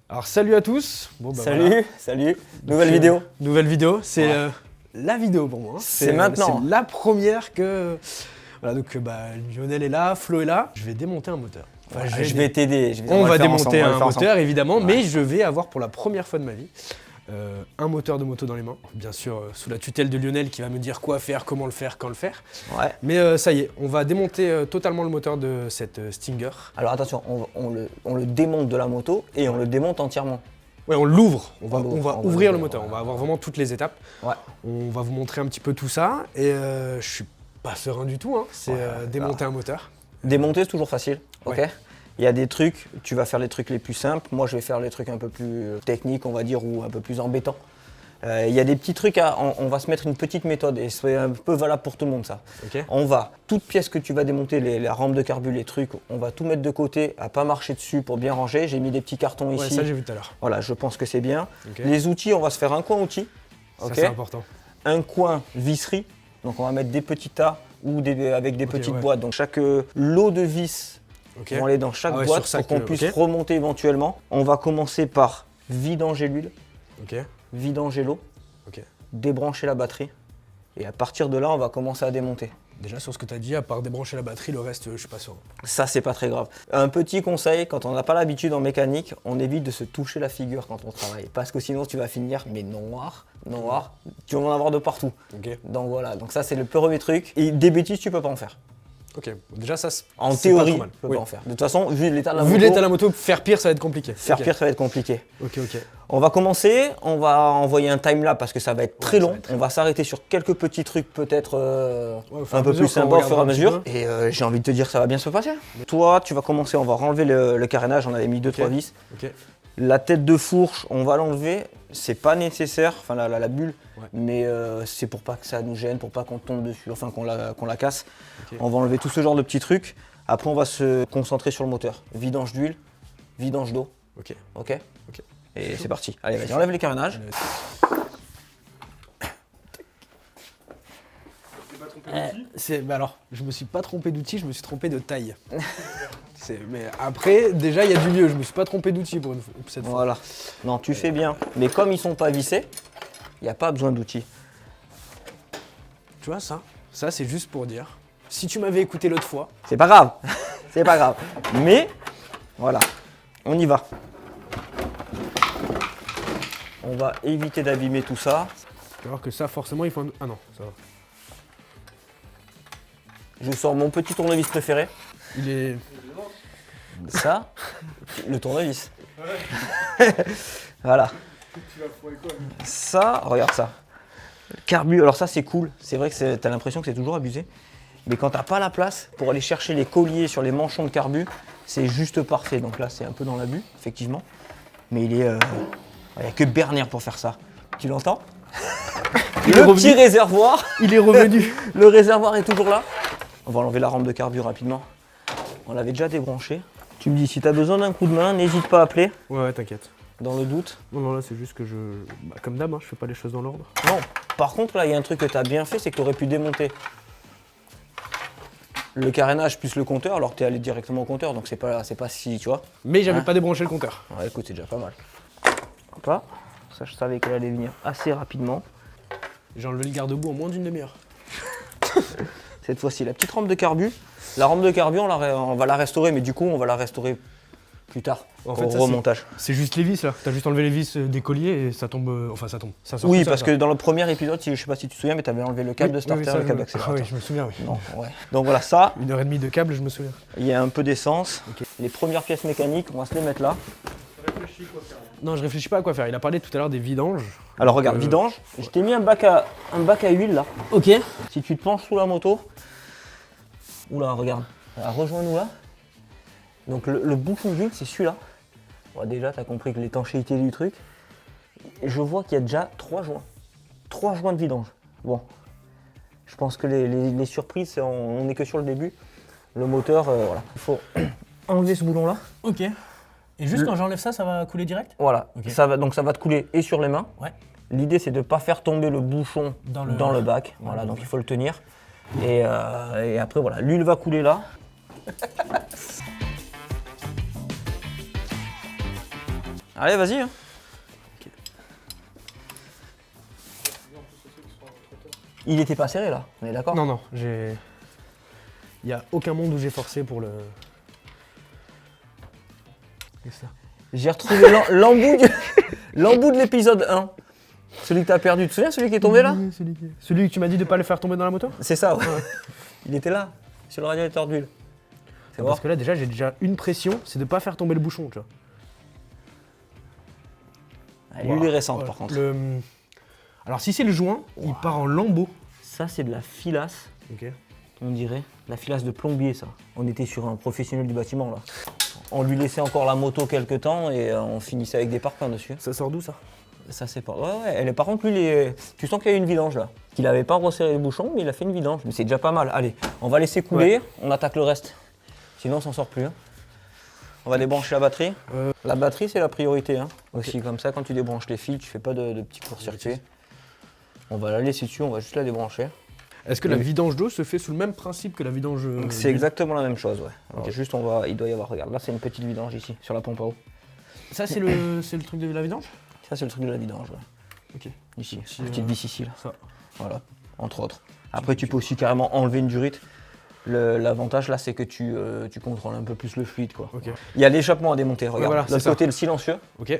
Alors salut à tous. Bon, bah, salut. Nouvelle vidéo. Nouvelle vidéo, c'est la vidéo pour moi. Hein. C'est maintenant. C'est la première que... Voilà, donc Lionel est là, Flo est là. Je vais démonter un moteur. Enfin, je vais t'aider. On va démonter un moteur évidemment, mais je vais avoir pour la première fois de ma vie un moteur de moto dans les mains. Bien sûr sous la tutelle de Lionel qui va me dire quoi faire, comment le faire, quand le faire. Ouais. Mais ça y est, on va démonter totalement le moteur de cette Stinger. Alors attention, on le démonte de la moto et on le démonte entièrement. Ouais, on l'ouvre, on va ouvrir le moteur, on va avoir vraiment toutes les étapes. Ouais. On va vous montrer un petit peu tout ça et je suis pas serein du tout, hein. C'est démonter un moteur. Démonter c'est toujours facile, ok. Ouais. Il y a des trucs, tu vas faire les trucs les plus simples, moi je vais faire les trucs un peu plus techniques on va dire ou un peu plus embêtants. Il y a des petits trucs, on va se mettre une petite méthode et c'est un peu valable pour tout le monde ça. Okay. On va, toute pièce que tu vas démonter, la rampe de carbu, les trucs, on va tout mettre de côté, à pas marcher dessus pour bien ranger. J'ai mis des petits cartons ici. Ouais, ça j'ai vu tout à l'heure. Voilà, je pense que c'est bien. Okay. Les outils, on va se faire un coin outils. Ça c'est important. Un coin visserie, donc on va mettre des petits tas ou avec des petites boîtes. Donc chaque lot de vis vont aller dans chaque boîte pour qu'on puisse remonter éventuellement. On va commencer par vidanger l'huile, vidanger l'eau, débrancher la batterie et à partir de là on va commencer à démonter. Déjà sur ce que tu as dit, à part débrancher la batterie, le reste je suis pas sûr. Ça c'est pas très grave. Un petit conseil, quand on n'a pas l'habitude en mécanique, on évite de se toucher la figure quand on travaille parce que sinon tu vas finir mais noir, tu vas en avoir de partout. Donc voilà, donc ça c'est le premier truc et des bêtises tu peux pas en faire. Ok, déjà ça en théorie, tu peux pas en faire. De toute façon, vu l'état de la moto... Vu l'état de la moto, faire pire ça va être compliqué. Faire pire ça va être compliqué. Ok. On va commencer, on va envoyer un timelapse parce que ça va être très long. On va s'arrêter sur quelques petits trucs peut-être un peu plus sympas au fur et à mesure. Et j'ai envie de te dire ça va bien se passer. Toi, tu vas commencer, on va enlever le carénage, on avait mis 2-3 vis. La tête de fourche, on va l'enlever. C'est pas nécessaire, enfin la bulle, mais c'est pour pas que ça nous gêne, pour pas qu'on tombe dessus, enfin qu'on la casse. On va enlever tout ce genre de petits trucs. Après, on va se concentrer sur le moteur. Vidange d'huile, vidange d'eau. Ok. Et c'est parti. Allez, vas-y, enlève les carénages. Alors, je me suis pas trompé d'outil, je me suis trompé de taille. Mais après, déjà, il y a du mieux. Je me suis pas trompé d'outil pour cette fois. Voilà. Non, tu fais bien. Mais comme ils sont pas vissés, il n'y a pas besoin d'outils. Tu vois ça c'est juste pour dire. Si tu m'avais écouté l'autre fois. C'est pas grave. C'est pas grave. Mais, voilà. On y va. On va éviter d'abîmer tout ça. Tu vas voir que ça, forcément, il faut un... Ah non, ça va. Je sors mon petit tournevis préféré. Il est... Ça, le tournevis. Voilà. Ça, regarde ça. Carbu, alors ça c'est cool. C'est vrai que t'as l'impression que c'est toujours abusé. Mais quand t'as pas la place pour aller chercher les colliers sur les manchons de carbu, c'est juste parfait. Donc là c'est un peu dans l'abus, effectivement. Mais il n'y a que Bernier pour faire ça. Tu l'entends? Le petit réservoir. Il est revenu. Le réservoir est toujours là. On va enlever la rampe de carbu rapidement. On l'avait déjà débranché. Tu me dis, si tu as besoin d'un coup de main, n'hésite pas à appeler. Ouais, t'inquiète. Dans le doute. Non, là, c'est juste que comme d'hab, je fais pas les choses dans l'ordre. Non, par contre, là, il y a un truc que tu as bien fait, c'est que tu aurais pu démonter le carénage plus le compteur, alors que tu es allé directement au compteur, donc c'est pas si, tu vois. Mais j'avais pas débranché le compteur. Ouais, écoute, c'est déjà pas mal. Hop là. Ça, je savais qu'elle allait venir assez rapidement. J'ai enlevé le garde-boue en moins d'une demi-heure. Cette fois-ci, la petite rampe de carbu. La rampe de carbu, on va la restaurer, mais du coup, on va la restaurer plus tard, au remontage. C'est juste les vis là. T'as juste enlevé les vis des colliers et ça tombe. Enfin, ça tombe. Ça sort oui, parce que dans le premier épisode, je sais pas si tu te souviens, mais t'avais enlevé le câble de starter et le câble d'accélérateur. Ah oui, je me souviens, oui. Non, ouais. Donc voilà, ça. 1h30 de câble, je me souviens. Il y a un peu d'essence. Les premières pièces mécaniques, on va se les mettre là. Non, je réfléchis pas à quoi faire. Il a parlé tout à l'heure des vidanges. Alors regarde, vidange. Je t'ai mis un bac à huile là. Ok. Si tu te penches sous la moto. Oula, regarde. Rejoins-nous là. Donc le bouchon d'huile, c'est celui-là. Bon, déjà, tu as compris que l'étanchéité du truc. Et je vois qu'il y a déjà 3 joints. 3 joints de vidange. Bon. Je pense que les surprises, on n'est que sur le début. Le moteur, voilà. Il faut enlever ce boulon-là. Ok. Et juste quand j'enlève ça, ça va couler direct? Voilà. Okay. Ça va te couler et sur les mains. Ouais. L'idée, c'est de ne pas faire tomber le bouchon dans le bac. Voilà, donc il faut le tenir. Et après, voilà, l'huile va couler là. Allez, vas-y. Hein. Okay. Il était pas serré là, on est d'accord? Non, non, il n'y a aucun monde où j'ai forcé pour le... J'ai retrouvé l'embout de l'épisode 1. Celui que t'as perdu, tu te souviens, celui qui est tombé là? Celui que tu m'as dit de pas le faire tomber dans la moto? C'est ça, ouais. Il était là, sur le radiateur d'huile. Parce que là déjà j'ai déjà une pression, c'est de pas faire tomber le bouchon, tu vois. L'huile est récente par contre. Alors si c'est le joint, il part en lambeaux. Ça c'est de la filasse, ok. On dirait. La filasse de plombier ça. On était sur un professionnel du bâtiment là. On lui laissait encore la moto quelques temps et on finissait avec des parpaings dessus. Ça sort d'où ça? Ça c'est pas... Ouais, elle est... Par contre lui, tu sens qu'il y a eu une vidange là. Qu'il avait pas resserré le bouchon mais il a fait une vidange. Mais c'est déjà pas mal. Allez, on va laisser couler, on attaque le reste. Sinon on s'en sort plus. Hein. On va débrancher la batterie. La batterie c'est la priorité. Hein. Aussi comme ça quand tu débranches les fils, tu fais pas de petits court-circuits. On va la laisser dessus, on va juste la débrancher. Est-ce que la vidange d'eau se fait sous le même principe que la vidange C'est exactement la même chose, ouais. Okay, juste il doit y avoir, regarde, là c'est une petite vidange ici, sur la pompe à eau. Ça c'est le truc de la vidange? Ça c'est le truc de la vidange, ouais. Ok. Ici, petite vis ici, là. Ça. Voilà, entre autres. Après tu peux aussi carrément enlever une durite. L'avantage là c'est que tu contrôles un peu plus le fluide, quoi. Okay. Il y a l'échappement à démonter, regarde. Voilà, de l'autre côté le silencieux. Ok.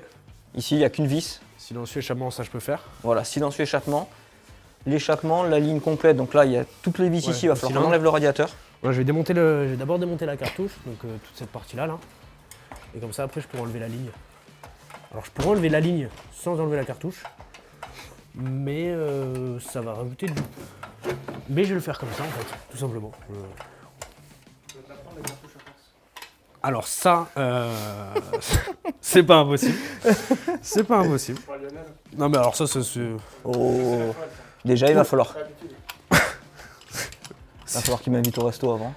Ici il n'y a qu'une vis. Silencieux, échappement, ça je peux faire. Voilà, silencieux, échappement. L'échappement, la ligne complète, donc là il y a toutes les vis ici, il va falloir qu'on enlève le radiateur. Ouais, je vais d'abord démonter la cartouche, donc toute cette partie là. Et comme ça après je pourrai enlever la ligne. Alors je pourrais enlever la ligne sans enlever la cartouche, mais ça va rajouter du... Mais je vais le faire comme ça en fait, tout simplement. Alors ça, c'est pas impossible. C'est pas impossible. Non mais alors ça c'est... Oh. Déjà il va falloir. Il va falloir qu'il m'invite au resto avant.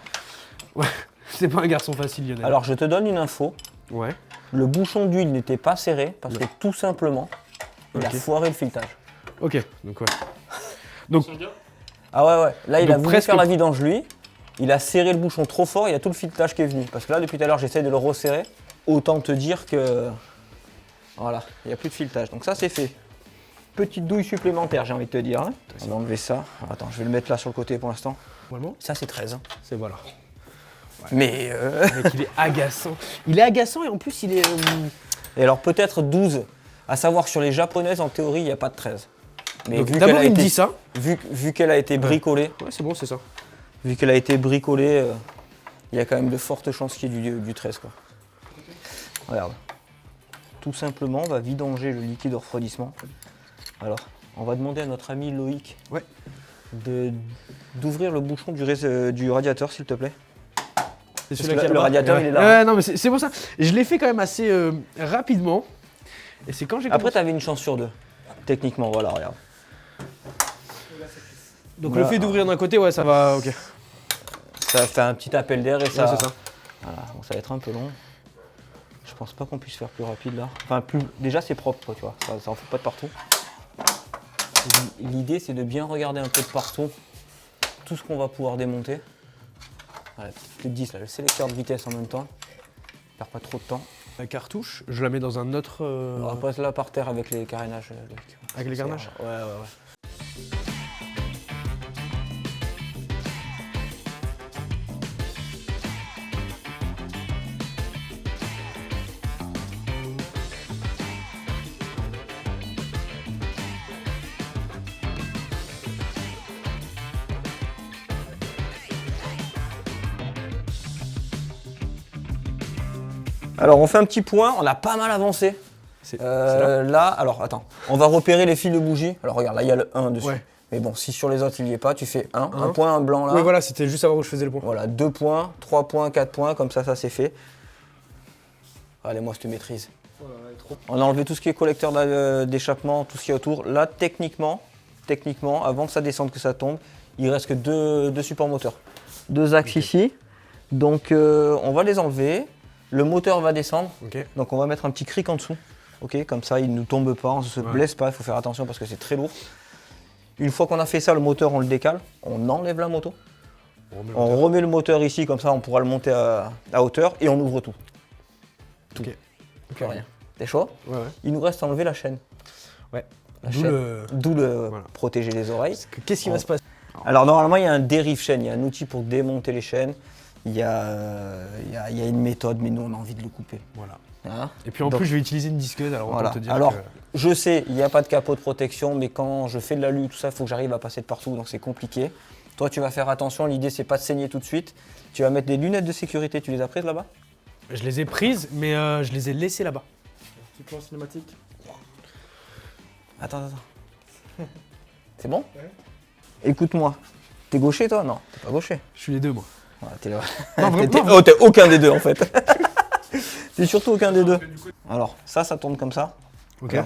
Ouais, c'est pas un garçon facile Lionel. Alors je te donne une info. Ouais. Le bouchon d'huile n'était pas serré parce que tout simplement, il a foiré le filetage. Ok, donc ouais. Donc... Ah ouais, là il a voulu faire la vidange lui. Il a serré le bouchon trop fort, il y a tout le filetage qui est venu. Parce que là depuis tout à l'heure j'essaie de le resserrer. Autant te dire que... Voilà, il n'y a plus de filetage. Donc ça c'est fait. Petite douille supplémentaire, j'ai envie de te dire. Hein. On va enlever ça. Attends, je vais le mettre là sur le côté pour l'instant. Ça c'est 13. Hein. C'est voilà. Ouais. Mais mec, il est agaçant. Il est agaçant et en plus il est... Et alors peut-être 12. À savoir sur les japonaises, en théorie, il n'y a pas de 13. Mais d'abord il me dit ça. Vu qu'elle a été bricolée. Ouais, c'est bon, c'est ça. Vu qu'elle a été bricolée, il y a quand même de fortes chances qu'il y ait du 13 quoi. Regarde. Tout simplement, on va vidanger le liquide de refroidissement. Alors, on va demander à notre ami Loïc d'ouvrir le bouchon du radiateur, s'il te plaît. C'est le radiateur, il est là. Non, mais c'est pour ça. Je l'ai fait quand même assez rapidement. Et c'est quand j'ai Après, tu avais une chance sur deux. Techniquement, voilà, regarde. Donc le fait d'ouvrir d'un côté, ouais, ça va, ok. Ça fait un petit appel d'air et ça... Ouais, c'est ça. Voilà, bon, ça va être un peu long. Je pense pas qu'on puisse faire plus rapide là. Enfin, déjà c'est propre, quoi, tu vois. Ça en fait pas de partout. L'idée, c'est de bien regarder un peu de partout tout ce qu'on va pouvoir démonter. Voilà, plus de 10 là, le sélecteur de vitesse en même temps. Perd pas trop de temps. La cartouche, je la mets dans un autre... On va passer là par terre avec les carénages. Avec les carénages ? Ouais. Alors on fait un petit point, on a pas mal avancé. Là, alors attends, on va repérer les fils de bougie. Alors regarde, là il y a le 1 dessus. Ouais. Mais bon, si sur les autres il n'y est pas, tu fais un point, un blanc là. Oui voilà, c'était juste savoir où je faisais le point. Voilà, 2 points, 3 points, 4 points, comme ça c'est fait. Allez, moi je te maîtrise. On a enlevé tout ce qui est collecteur d'échappement, tout ce qui est autour. Là, techniquement, avant que ça descende, que ça tombe, il reste que deux supports moteurs. 2 axes ici. Donc on va les enlever. Le moteur va descendre, donc on va mettre un petit cric en dessous, comme ça il ne tombe pas, on ne se blesse pas, il faut faire attention parce que c'est très lourd. Une fois qu'on a fait ça, le moteur on le décale, on enlève la moto, on remet le moteur ici, comme ça on pourra le monter à hauteur et on ouvre tout. Rien. T'es chaud? Ouais. Il nous reste à enlever la chaîne. Ouais. La D'où chaîne. D'où voilà. protéger les oreilles. Qu'est-ce qui va se passer? Alors normalement, il y a un dérive chaîne, il y a un outil pour démonter les chaînes. Il y a une méthode, mais nous, on a envie de le couper. Voilà. Hein? Et puis en plus, je vais utiliser une disqueuse. Alors, voilà. on peut te dire alors que... je sais, il n'y a pas de capot de protection, mais quand je fais de l'alu, tout ça, il faut que j'arrive à passer de partout, donc c'est compliqué. Toi, tu vas faire attention, l'idée, c'est pas de saigner tout de suite. Tu vas mettre des lunettes de sécurité, tu les as prises là-bas? Je les ai prises, mais je les ai laissées là-bas. Petit plan cinématique. Attends. C'est bon? Ouais. Écoute-moi. T'es gaucher, toi? Non, t'es pas gaucher. Je suis les deux, moi. Voilà, t'es Non, vraiment. t'es aucun des deux, en fait. T'es surtout aucun des deux. Alors, ça tourne comme ça. Ok.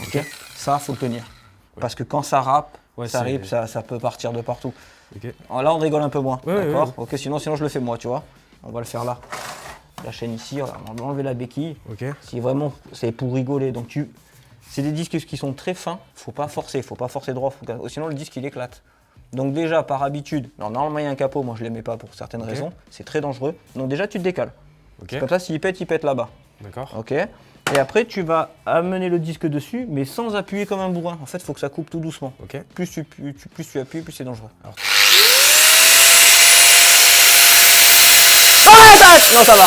Ok. Ça, faut le tenir. Ouais. Parce que quand ça râpe, ouais, ça rip, ça peut partir de partout. Ok. Alors là, on rigole un peu moins. Ouais, d'accord. Ouais. Ok, sinon je le fais moi, tu vois. On va le faire là. La chaîne ici, on va enlever la béquille. Ok. Si vraiment, c'est pour rigoler. Donc c'est des disques qui sont très fins. Faut pas forcer droit. Sinon, le disque, il éclate. Donc déjà, par habitude, normalement, il y a un capot. Moi, je ne les mets pas pour certaines raisons. C'est très dangereux. Donc déjà, tu te décales. Ok. Comme ça, s'il pète là-bas. D'accord. Ok. Et après, tu vas amener le disque dessus, mais sans appuyer comme un bourrin. En fait, il faut que ça coupe tout doucement. Ok. Plus tu appuies, plus c'est dangereux. Alors... Oh la vache! Non, ça va.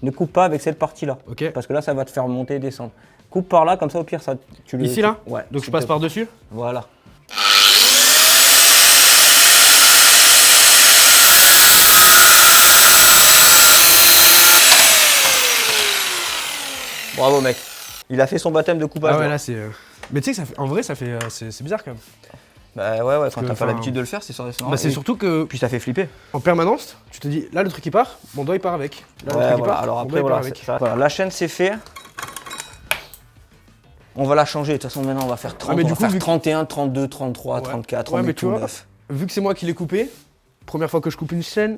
Ne coupe pas avec cette partie-là, ok. Parce que là, ça va te faire monter et descendre. Coupe par là, comme ça, au pire, ça, tu le... Ici, là? Ouais. Donc je passe par-dessus? Voilà. Bravo, mec. Il a fait son baptême de coupage. Ah ouais, là, c'est... Mais tu sais que ça fait... en vrai, ça fait... c'est bizarre, quand même. Bah ouais, quand t'as pas l'habitude de le faire, c'est sûr. Bah c'est surtout que... Puis ça fait flipper. En permanence, tu te dis, là, le truc, il part, mon doigt, il part avec. Là, ouais, le truc, voilà. il part, alors mon après, doigt, voilà, il part avec. voilà, la chaîne, c'est fait. On va la changer. De toute façon, maintenant, on va faire 30, mais on du va coup, faire 31, 32, 33, 34, ouais, on mais met tu tout vois, neuf. Vu que c'est moi qui l'ai coupé, première fois que je coupe une chaîne,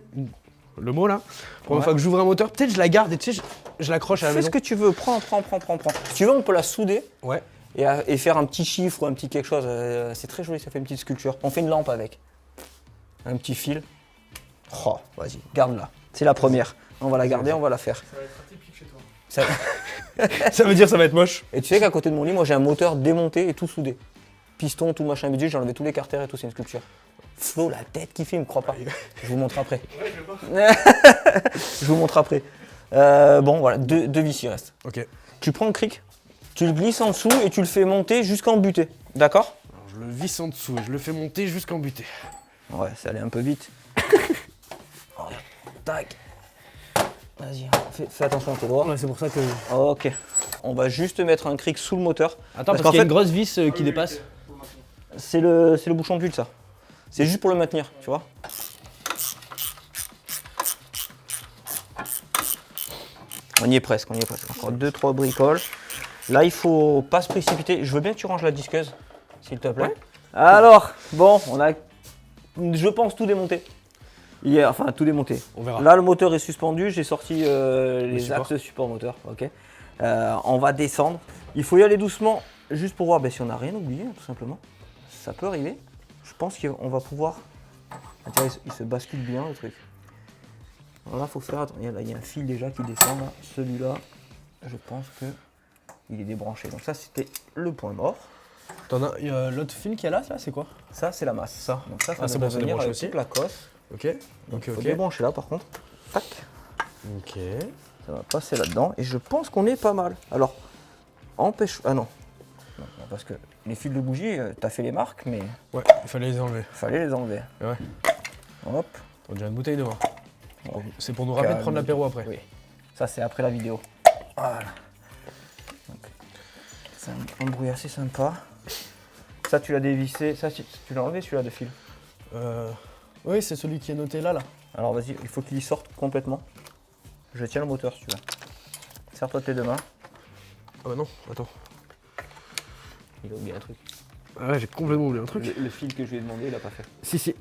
le mot là, première fois que j'ouvre un moteur, peut-être je la garde et tu sais, je l'accroche à la maison. Fais ce que tu veux, prends. Si tu veux, on peut la souder. Ouais. Et faire un petit chiffre ou un petit quelque chose. C'est très joli, ça fait une petite sculpture. On fait une lampe avec. Un petit fil. Oh, vas-y, garde-la. C'est la première. On va la garder, on va la faire. Ça va être atypique chez toi. Ça veut dire ça va être moche. Et tu sais qu'à côté de mon lit, moi j'ai un moteur démonté et tout soudé. Piston, tout machin bidule, j'ai enlevé tous les carters et tout, c'est une sculpture. Flo, la tête qui filme, crois pas. Je vous montre après. Ouais, je vais voir. Je vous montre après. Bon, voilà, deux vis il reste. Ok. Tu prends le cric, tu le glisses en dessous et tu le fais monter jusqu'en butée. D'accord? Alors je le visse en dessous et je le fais monter jusqu'en butée. Ouais, ça allait un peu vite. Tac. Vas-y, fais attention à tes doigts. Ouais, c'est pour ça que... Ok. On va juste mettre un cric sous le moteur. Attends, parce qu'en qu'il y a fait, une grosse vis qui dépasse. c'est le bouchon d'huile, ça. C'est juste pour le maintenir, tu vois. On y est presque. Encore 2-3 bricoles. Là, il faut pas se précipiter. Je veux bien que tu ranges la disqueuse, s'il te plaît. Ouais. Alors, bon, on a, je pense, tout démonté. Enfin, tout démonté. On verra. Là, le moteur est suspendu. J'ai sorti les axes support moteur. Ok. On va descendre. Il faut y aller doucement, juste pour voir si on n'a rien oublié, tout simplement. Ça peut arriver. Je pense qu'on va pouvoir... Ah, il se bascule bien, le truc. Alors là, il faut faire attention. Il y a un fil déjà qui descend. Là. Celui-là, je pense qu'il est débranché. Donc ça, c'était le point mort. L'autre fil qu'il y a là, c'est quoi? Ça, c'est la masse. Ça. Donc ça c'est doit bon, c'est venir débranché avec aussi. toute la cosse. Ok. Donc il faut débrancher là, par contre. Tac. Ok. Ça va passer là-dedans. Et je pense qu'on est pas mal. Alors, empêche... Ah non. Non, parce que les fils de bougie, t'as fait les marques, mais... Ouais, il fallait les enlever. Fallait les enlever. Ouais. Hop. On dirait une bouteille devant. Oh. C'est pour nous rappeler de prendre l'apéro après. Oui. Ça, c'est après la vidéo. Voilà. C'est un bruit assez sympa. Ça, tu l'as dévissé. Ça, tu l'as enlevé, celui-là, de fil? Oui, c'est celui qui est noté là. Alors, vas-y, il faut qu'il y sorte complètement. Je tiens le moteur, si tu veux. Serre-toi tes deux mains. Ah bah non, attends. Il a oublié un truc. Ah ouais, j'ai complètement oublié un truc. Le fil que je lui ai demandé, il a pas fait. Si.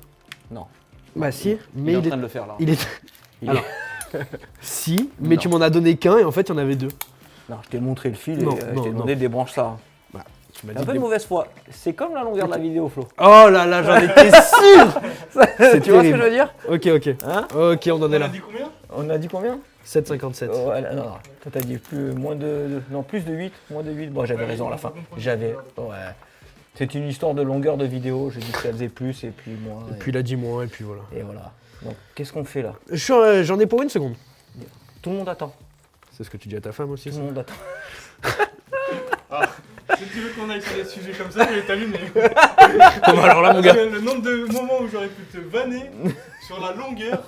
Non. Bah si, mais il est en train de le faire là. il est... Il Alors, si, mais Non. tu m'en as donné qu'un et en fait il y en avait deux. Non, je t'ai montré le fil Non, et je non, t'ai demandé des branches là. Bah, tu m'as Un peu de mauvaise foi. C'est comme la longueur de la vidéo, Flo. Oh là là, j'en étais sûr. Tu vois ce que je veux dire? Ok, ok. Hein? Ok, on en est On là. a dit combien? On a dit combien? 7,57. Oh, non, non. Toi, t'as dit plus de 8, moins de 8. Bon, j'avais raison à la fin. Ouais. C'est une histoire de longueur de vidéo. J'ai dit que ça faisait plus et puis moins. Et puis il a dit moins et puis voilà. Et voilà. Donc, qu'est-ce qu'on fait là? J'en ai pour une seconde. Tout le monde attend. C'est ce que tu dis à ta femme aussi Tout ça le monde attend. Si tu veux qu'on aille sur des sujets comme ça, je vais t'allumer. alors là mon gars. Le nombre de moments où j'aurais pu te vanner sur la longueur.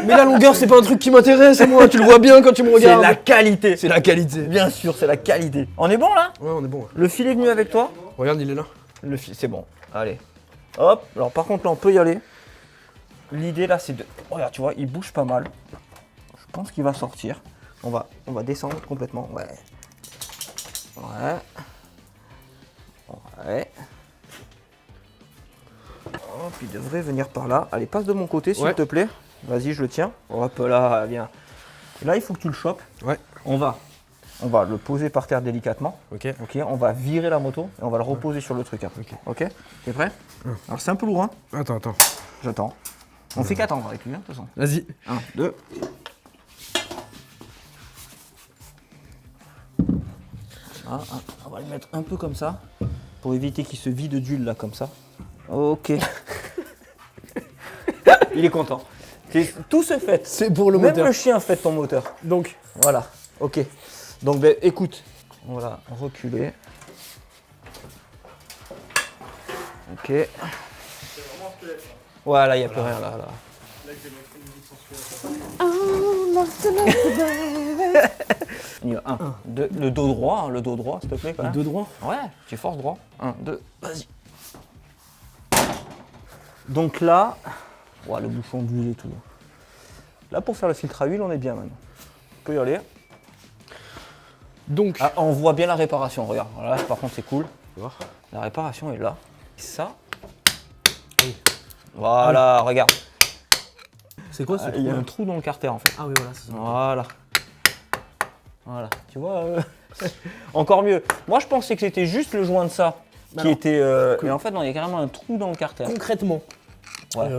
Mais la longueur c'est pas un truc qui m'intéresse moi, tu le vois bien quand tu me C'est regardes. la qualité. C'est la qualité. Bien sûr, c'est la qualité. On est bon là? Ouais, on est bon. Le fil est venu avec toi? Regarde, il est là. Le fil, c'est bon. Allez. Hop. Alors par contre là, on peut y aller. L'idée là, c'est de... Regarde, tu vois, il bouge pas mal. Je pense qu'il va sortir. On va descendre complètement. Ouais. Ouais. Hop, il devrait venir par là. Allez, passe de mon côté, s'il Ouais. te plaît. Vas-y, je le tiens. Hop là, viens. Là, il faut que tu le chopes. Ouais. On va le poser par terre délicatement. Ok. Ok, on va virer la moto et on va le reposer sur le truc après. Ok. T'es prêt? Alors c'est un peu lourd, hein. Attends. J'attends. On fait qu'attendre avec lui, hein, de toute façon. Vas-y. 1, 2. On va le mettre un peu comme ça pour éviter qu'il se vide d'huile là comme ça. Ok. Il est content. Tout se fait. C'est pour le Même moteur. le chien fait ton moteur. Donc, Voilà. Ok. Donc ben, écoute, on va reculer. Ok. Voilà, il n'y a plus rien là. Là, je vais mettre une musique sensuelle. On y va. 1, 2. Le dos droit, s'il te plaît. Quand même. deux droits. Ouais, tu forces droit. 1, 2, vas-y. Donc là, ouais, le bouchon d'huile et tout. Là, pour faire le filtre à huile, on est bien maintenant. On peut y aller. Donc, Ah, on voit bien la réparation, regarde. Là, par contre, c'est cool. voir. La réparation est là. Ça. Oui. Voilà, regarde. C'est quoi ce Il y a trou-là un trou dans le carter en fait. Ah oui, voilà, c'est ça. Voilà. Voilà. Tu vois encore mieux. Moi, je pensais que c'était juste le joint de ça Bah qui non. était. Mais en fait, non, il y a carrément un trou dans le carter. Concrètement. Ouais.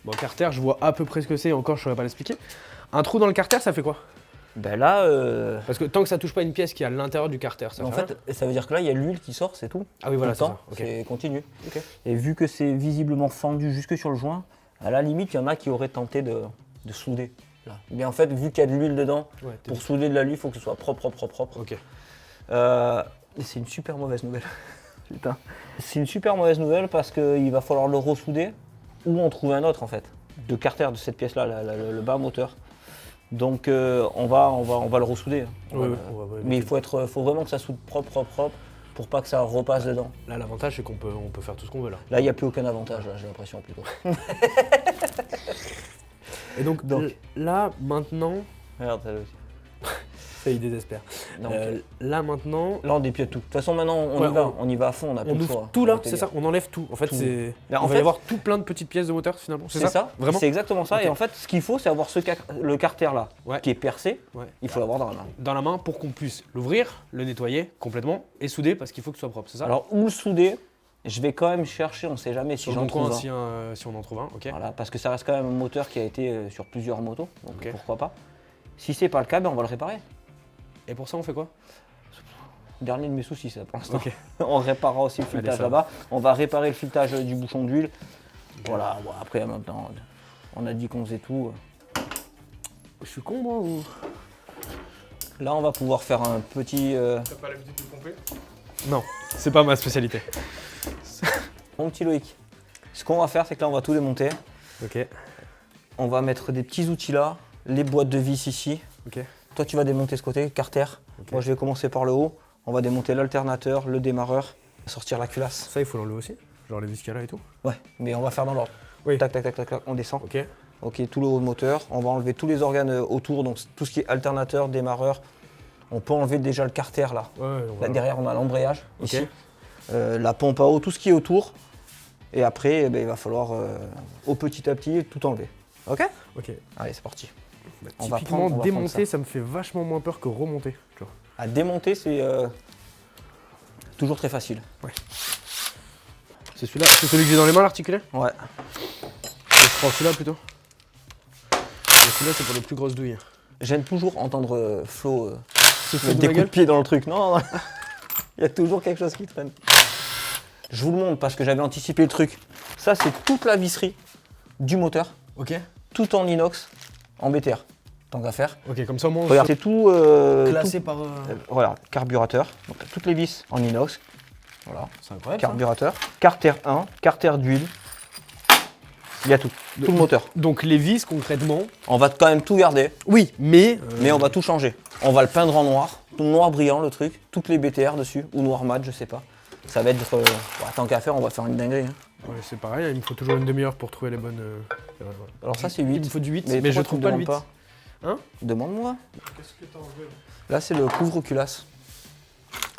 Bon, carter, je vois à peu près ce que c'est, encore je saurais pas l'expliquer. Un trou dans le carter, ça fait quoi? Ben là, Parce que tant que ça touche pas une pièce qui est à l'intérieur du carter, ça en fait fait, rien. ça veut dire que là, il y a l'huile qui sort, c'est tout. Ah oui, voilà, Tout le c'est temps, ça. Ok. c'est continu. Ok. Et vu que c'est visiblement fendu jusque sur le joint, à la limite, il y en a qui auraient tenté de souder. Là. Mais en fait, vu qu'il y a de l'huile dedans, Ouais, t'es- pour souder de la l'huile, il faut que ce soit propre. Ok. C'est une super mauvaise nouvelle. Putain. C'est une super mauvaise nouvelle parce qu'il va falloir le ressouder ou en trouver un autre en fait. De carter de cette pièce-là, le bas moteur. Donc on va le ressouder. Ouais, Mais il faut vraiment que ça soude propre pour pas que ça repasse dedans. Là, l'avantage, c'est qu'on peut faire tout ce qu'on veut là. Là, il n'y a plus aucun avantage, là, j'ai l'impression plutôt. Et donc, Donc. là, maintenant, Regarde, ça aussi. ça il désespère. Donc, Là, maintenant, là, on dépiote tout. De toute façon, maintenant, Ouais, on y va à fond, on a plus on le ouvre choix. tout là, On va te c'est dire. ça? On enlève tout. En fait, Tout. c'est. Là, en Il va fait- y avoir tout plein de petites pièces de moteur finalement. C'est ça, Vraiment? c'est exactement ça. Ok. Et en fait, ce qu'il faut, c'est avoir le carter là, Ouais. qui est percé. Ouais. Il faut l'avoir dans la main. Dans la main pour qu'on puisse l'ouvrir, le nettoyer complètement et souder parce qu'il faut que ce soit propre, c'est ça? Alors, où le souder, je vais quand même chercher, on sait jamais si sur le j'en bon trouve coin, un. si on en trouve un, ok. Voilà, parce que ça reste quand même un moteur qui a été sur plusieurs motos, donc Ok. pourquoi pas. Si c'est pas le cas, ben on va le réparer. Et pour ça, on fait quoi? Dernier de mes soucis, ça, pour l'instant. Ok. On réparera aussi le Allez, filetage ça là-bas. On va réparer le filetage du bouchon d'huile. Voilà, bon, après maintenant, on a dit qu'on faisait tout. Je suis con moi ou? Là, on va pouvoir faire un petit. T'as pas l'habitude de pomper? Non, c'est pas ma spécialité. Mon petit Loïc. Ce qu'on va faire, c'est que là, on va tout démonter. Ok. On va mettre des petits outils là, les boîtes de vis ici. Ok. Toi, tu vas démonter ce côté, carter. Ok. Moi, je vais commencer par le haut. On va démonter l'alternateur, le démarreur, sortir la culasse. Ça, il faut l'enlever aussi? Genre les vis qu'il y a là et tout? Ouais, mais on va faire dans l'ordre. Oui. Tac, tac, tac, tac, tac, on descend. Ok. Ok, tout le haut moteur. On va enlever tous les organes autour, donc tout ce qui est alternateur, démarreur. On peut enlever déjà le carter là. Ouais, Là derrière, on a l'embrayage Ok. ici. La pompe à eau, tout ce qui est autour. Et après, il va falloir au petit à petit tout enlever. Ok? Ok. Allez, c'est parti. Typiquement, démonter, ça me fait vachement moins peur que remonter. Tu vois. À démonter, c'est toujours très facile. Ouais. C'est celui-là, c'est celui que j'ai dans les mains, l'articulé? Ouais. Je prends celui-là plutôt. Et celui-là, c'est pour les plus grosses douilles. J'aime toujours entendre Flo C'est mettre des coups de pied dans le truc. Non, non. Il y a toujours quelque chose qui traîne. Je vous le montre parce que j'avais anticipé le truc. Ça, c'est toute la visserie du moteur, Ok. tout en inox, en BTR. Tant qu'à faire. Ok, comme ça au moins. Regarde, c'est tout. Classé par. Voilà, carburateur. Donc, toutes les vis en inox. Voilà. C'est incroyable. Carburateur. Carter 1, carter d'huile. Il y a tout. Tout le moteur. Donc les vis, concrètement. On va quand même tout garder, Oui, mais. mais on va tout changer. On va le peindre en noir. Tout noir brillant, le truc. Toutes les BTR dessus. Ou noir mat, je sais pas. Ça va être. Tant qu'à faire, on va faire une dinguerie. Hein. Ouais, c'est pareil, il me faut toujours une demi-heure pour trouver les bonnes. Ouais. Alors, ça, c'est 8. Il me faut du 8, Mais mais je pourquoi tu trouve me pas le demandes 8. pas Hein? Demande-moi. Qu'est-ce que t'as enlevé là? Là, c'est le couvre-culasse.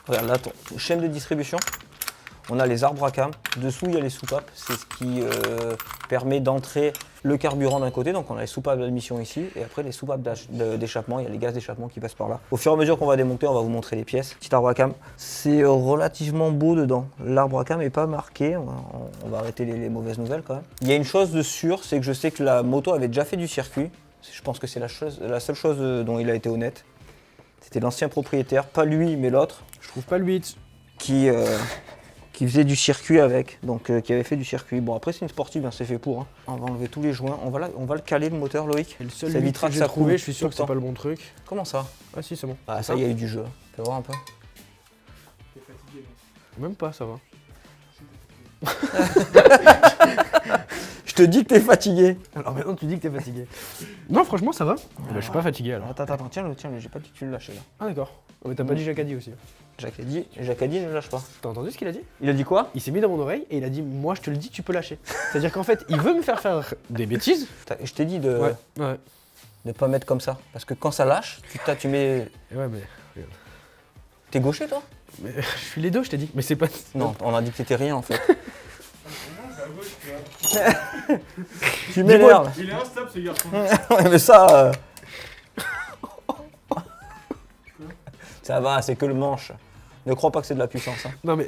Regarde, là, ton chaîne de distribution. On a les arbres à cam. Dessous, il y a les soupapes. C'est ce qui permet d'entrer le carburant d'un côté. Donc, on a les soupapes d'admission ici. Et après, les soupapes d'échappement. Il y a les gaz d'échappement qui passent par là. Au fur et à mesure qu'on va démonter, on va vous montrer les pièces. Petit arbre à cam. C'est relativement beau dedans. L'arbre à cam n'est pas marqué. On va arrêter les mauvaises nouvelles quand même. Il y a une chose de sûre, c'est que je sais que la moto avait déjà fait du circuit. Je pense que c'est la seule chose dont il a été honnête. C'était l'ancien propriétaire, pas lui, mais l'autre, Je trouve pas le 8. qui faisait du circuit avec, donc qui avait fait du circuit. Bon, après, c'est une sportive, hein, c'est fait pour. Hein. On va enlever tous les joints. On va le caler, le moteur, Loïc. Et le seul Ça 8 évitera que que j'ai ça trouvé, coule je suis tout sûr le que c'est temps. pas le bon truc. Comment ça? Ah si, c'est bon. Ah, ça, il y a eu du jeu. Fais voir un peu. T'es fatigué, non? Même pas, ça va. Je te dis que t'es fatigué. Alors maintenant, tu dis que t'es fatigué. Non, franchement, ça va. Bah, je suis pas fatigué alors. Attends, tiens-le, j'ai pas dit que tu le lâchais là. Ah, d'accord. Oh, mais t'as pas dit Jacadi aussi. Jacques a dit, ne lâche pas. T'as entendu ce qu'il a dit? Il a dit quoi? Il s'est mis dans mon oreille et il a dit moi je te le dis, tu peux lâcher. C'est-à-dire qu'en fait, il veut me faire des bêtises. Je t'ai dit de Ouais. ne pas mettre comme ça. Parce que quand ça lâche, tu mets. Ouais, mais. T'es gaucher toi? Mais je suis les deux, je t'ai dit. Mais c'est pas. Non, on a dit que t'étais rien en fait. C'est à gauche, tu vois. Tu m'énerves. Il est instable ce garçon. Ouais, mais ça. Ça va, c'est que le manche. Ne crois pas que c'est de la puissance. Hein. Non mais.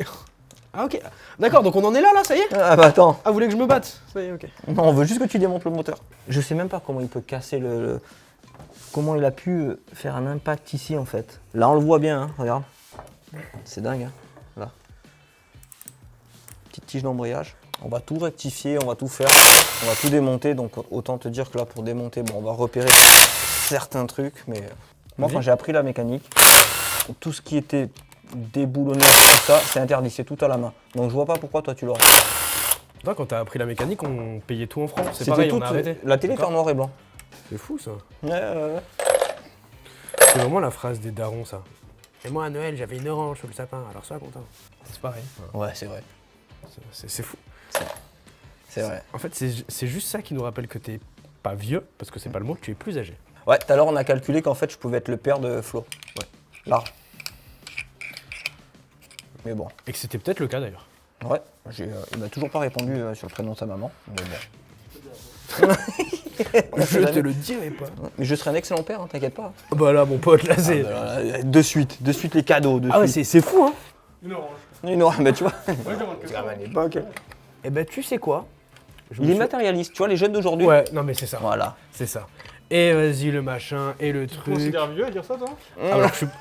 Ah ok. D'accord, donc on en est là, ça y est? Ah bah attends. Ah, vous voulez que je me batte? Ça y est, ok. Non, on veut juste que tu démontes le moteur. Je sais même pas comment il peut casser comment il a pu faire un impact ici en fait. Là on le voit bien, hein, regarde. C'est dingue, hein. Là. Petite tige d'embrayage. On va tout rectifier, on va tout faire. On va tout démonter, donc autant te dire que là pour démonter, bon, on va repérer certains trucs, mais moi Oui. quand j'ai appris la mécanique, tout ce qui était déboulonné, tout ça, c'est interdit, c'est tout à la main. Donc je vois pas pourquoi toi tu l'aurais. Toi, quand t'as appris la mécanique, on payait tout en francs. C'est C'était pareil, tout, on a arrêté. la télé était en noir et blanc. C'est fou ça. Ouais. C'est vraiment la phrase des darons, ça. Et moi à Noël, j'avais une orange sur le sapin, alors sois content. C'est pareil. Ouais, c'est vrai. C'est fou. C'est vrai. En fait, c'est juste ça qui nous rappelle que t'es pas vieux, parce que c'est pas le mot, que tu es plus âgé. Ouais, tout à l'heure on a calculé qu'en fait je pouvais être le père de Flo. Ouais. Large. Mais bon. Et que c'était peut-être le cas d'ailleurs. Ouais, il m'a toujours pas répondu sur le prénom de sa maman. Mais bon. Je te le dirai pas. Mais je serai un excellent père, hein, t'inquiète pas. Bah là, mon pote, là, c'est. De suite les cadeaux. Ah ouais, c'est fou, hein. Une orange. Non, mais tu vois. Moi je demande que ça. À l'époque. Eh ben, tu sais quoi? Il est matérialiste, tu vois, les jeunes d'aujourd'hui. Ouais, non, mais c'est ça. Voilà. C'est ça. Et vas-y, le machin, et le Tu te truc. considères vieux à dire ça, toi?